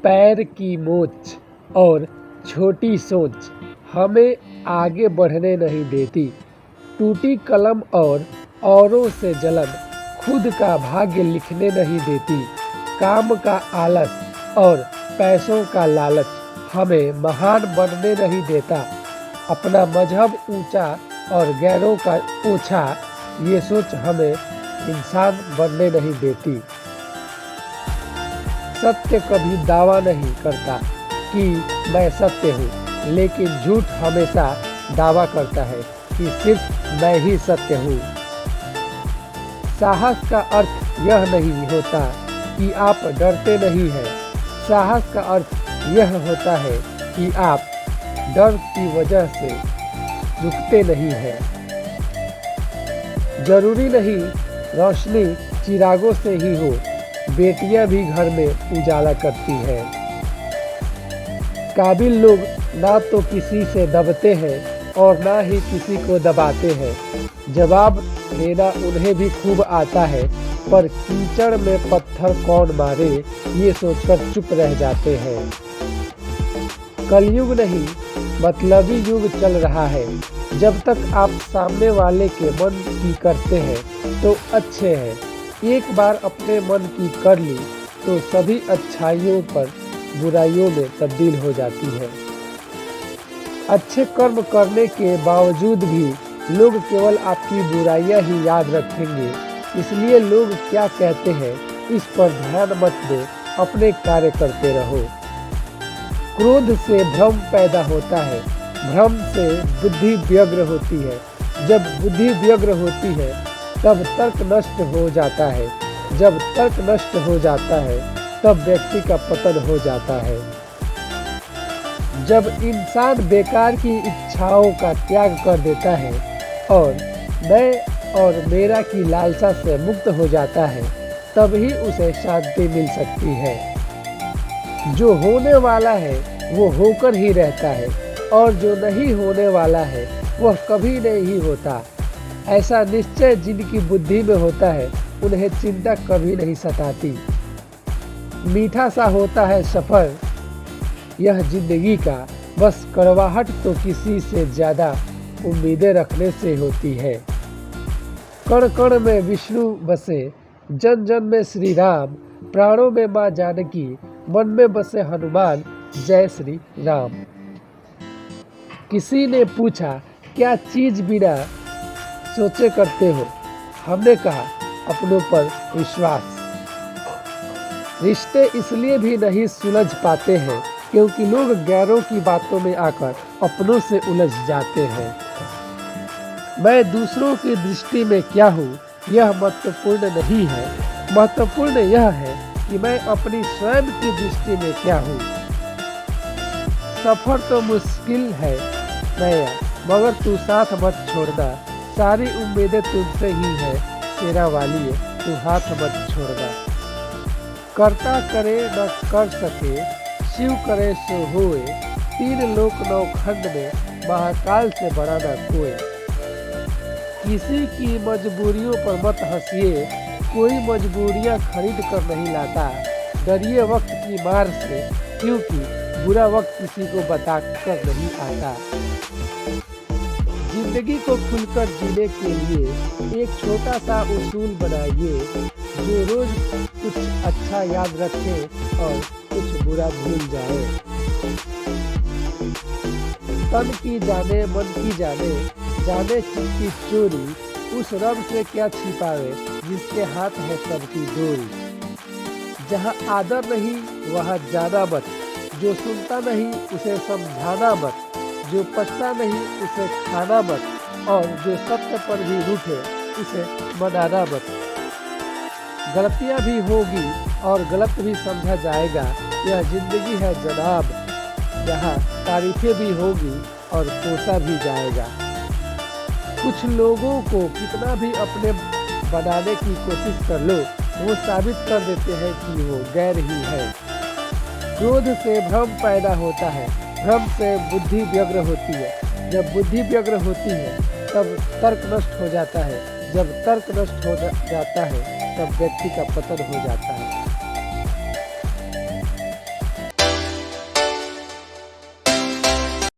पैर की मोच और छोटी सोच हमें आगे बढ़ने नहीं देती। टूटी कलम और औरों से जलन खुद का भाग्य लिखने नहीं देती। काम का आलस और पैसों का लालच हमें महान बनने नहीं देता। अपना मजहब ऊंचा और गैरों का ओछा, ये सोच हमें इंसान बनने नहीं देती। सत्य कभी दावा नहीं करता कि मैं सत्य हूँ, लेकिन झूठ हमेशा दावा करता है कि सिर्फ मैं ही सत्य हूँ। साहस का अर्थ यह नहीं होता कि आप डरते नहीं हैं। साहस का अर्थ यह होता है कि आप डर की वजह से रुकते नहीं हैं। जरूरी नहीं रोशनी चिरागों से ही हो, बेटियां भी घर में उजाला करती हैं। काबिल लोग ना तो किसी से दबते हैं और ना ही किसी को दबाते हैं। जवाब देना उन्हें भी खूब आता है, पर कीचड़ में पत्थर कौन मारे ये सोचकर चुप रह जाते हैं। कलयुग नहीं मतलबी युग चल रहा है। जब तक आप सामने वाले के मन की करते हैं तो अच्छे हैं। एक बार अपने मन की कर ली तो सभी अच्छाइयों पर बुराइयों में तब्दील हो जाती है। अच्छे कर्म करने के बावजूद भी लोग केवल आपकी बुराइयां ही याद रखेंगे। इसलिए लोग क्या कहते हैं इस पर ध्यान मत दो, अपने कार्य करते रहो। क्रोध से भ्रम पैदा होता है, भ्रम से बुद्धि व्यग्र होती है। जब बुद्धि व्यग्र होती है तब तर्क नष्ट हो जाता है। जब तर्क नष्ट हो जाता है तब व्यक्ति का पतन हो जाता है। जब इंसान बेकार की इच्छाओं का त्याग कर देता है और मैं और मेरा की लालसा से मुक्त हो जाता है, तभी उसे शांति मिल सकती है। जो होने वाला है वो होकर ही रहता है और जो नहीं होने वाला है वह कभी नहीं होता। ऐसा निश्चय जिनकी बुद्धि में होता है उन्हें चिंता कभी नहीं सताती। मीठा सा होता है सफ़र यह जिंदगी का, बस कड़वाहट तो किसी से ज़्यादा उम्मीदें रखने से होती है। कण कण में विष्णु बसे, जन जन में श्री राम, प्राणों में माँ जानकी, मन में बसे हनुमान, जय श्री राम। किसी ने पूछा क्या चीज बिना सोचे करते हो? हमने कहा अपनों पर विश्वास। रिश्ते इसलिए भी नहीं सुलझ पाते हैं क्योंकि लोग गैरों की बातों में आकर अपनों से उलझ जाते हैं। मैं दूसरों की दृष्टि में क्या हूँ यह महत्वपूर्ण नहीं है, महत्वपूर्ण यह है कि मैं अपनी स्वयं की दृष्टि में क्या हूँ। सफर तो मुश्किल है नया, मगर तू साथ मत छोड़ना। सारी उम्मीदें तुमसे ही है, तेरा वाली है, तू हाथ मत छोड़ना। करता करे न कर सके, शिव करे सो होए। तीन लोक नौखंड में महाकाल से बड़ा न कोई। किसी की मजबूरियों पर मत हंसिए, कोई मजबूरियां खरीद कर नहीं लाता। डरिए वक्त की मार से, क्योंकि बुरा वक्त किसी को बता कर नहीं आता। जिंदगी को खुलकर जीने के लिए एक छोटा सा उसूल बनाइए, जो रोज कुछ अच्छा याद रखे और कुछ बुरा भूल जाए। तन की जाने मन की जाने, जाने चित्त की चोरी। उस रब से क्या छिपावे जिसके हाथ है सबकी डोरी। जहाँ आदर नहीं वहाँ जाना मत, जो सुनता नहीं उसे समझाना मत, जो पछता नहीं उसे खाना मत, और जो सत्य पर भी रूठे उसे मनाना मत। गलतियाँ भी होगी और गलत भी समझा जाएगा, यह जिंदगी है जनाब, यहाँ तारीफें भी होगी और कोसा भी जाएगा। कुछ लोगों को कितना भी अपने बनाने की कोशिश कर लो, वो साबित कर देते हैं कि वो गैर ही है। क्रोध से भ्रम पैदा होता है, भ्रम से बुद्धि व्यग्र होती है। जब बुद्धि व्यग्र होती है तब तर्क नष्ट हो जाता है। जब तर्क नष्ट हो जाता है तब व्यक्ति का पतन हो जाता है।